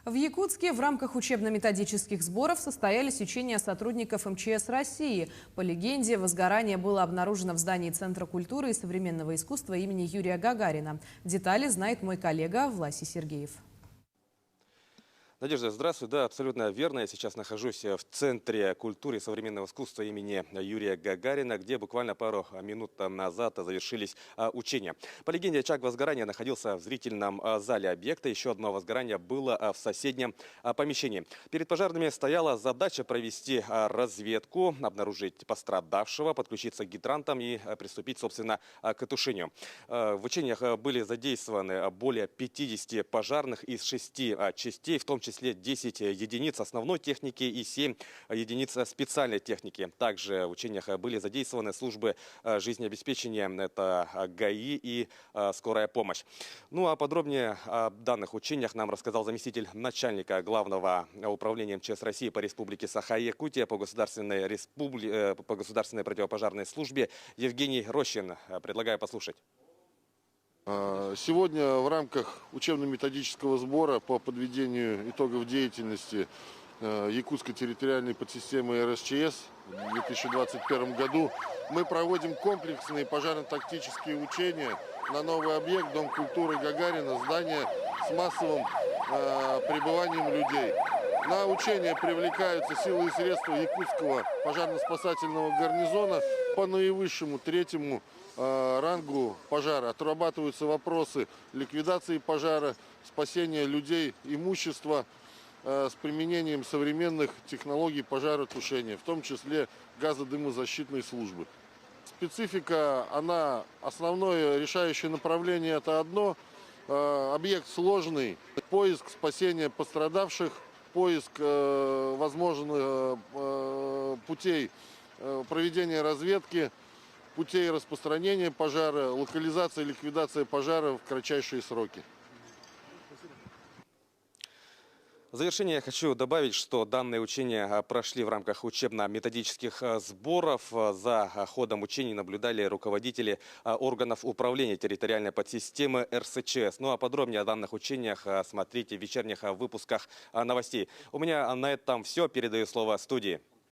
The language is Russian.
В Якутске в рамках учебно-методических сборов состоялись учения сотрудников МЧС России. По легенде, возгорание было обнаружено в здании Центра культуры и современного искусства имени Юрия Гагарина. Детали знает мой коллега Власий Сергеев. Надежда, здравствуй. Да, абсолютно верно. Я сейчас нахожусь в Центре культуры и современного искусства имени Юрия Гагарина, где буквально пару минут назад завершились учения. По легенде, очаг возгорания находился в зрительном зале объекта. Еще одно возгорание было в соседнем помещении. Перед пожарными стояла задача провести разведку, обнаружить пострадавшего, подключиться к гидрантам и приступить, собственно, к тушению. В учениях были задействованы более 50 пожарных из 6 частей, в том числе 10 единиц основной техники и 7 единиц специальной техники. Также в учениях были задействованы службы жизнеобеспечения, это ГАИ и скорая помощь. Ну а подробнее о данных учениях нам рассказал заместитель начальника Главного управления МЧС России по Республике Саха-Якутия по государственной противопожарной службе Евгений Рощин. Предлагаю послушать. Сегодня в рамках учебно-методического сбора по подведению итогов деятельности Якутской территориальной подсистемы РСЧС в 2021 году мы проводим комплексные пожарно-тактические учения на новый объект Дом культуры Гагарина, здание с массовым пребыванием людей. На учения привлекаются силы и средства Якутского пожарно-спасательного гарнизона по наивысшему третьему рангу пожара. Отрабатываются вопросы ликвидации пожара, спасения людей, имущества с применением современных технологий пожаротушения, в том числе газодымозащитной службы. Специфика, основное решающее направление это одно. Объект сложный, поиск спасения пострадавших, поиск возможных путей проведения разведки, путей распространения пожара, локализация и ликвидация пожара в кратчайшие сроки. В завершение я хочу добавить, что данные учения прошли в рамках учебно-методических сборов. За ходом учений наблюдали руководители органов управления территориальной подсистемы РСЧС. Ну а подробнее о данных учениях смотрите в вечерних выпусках новостей. У меня на этом все. Передаю слово студии.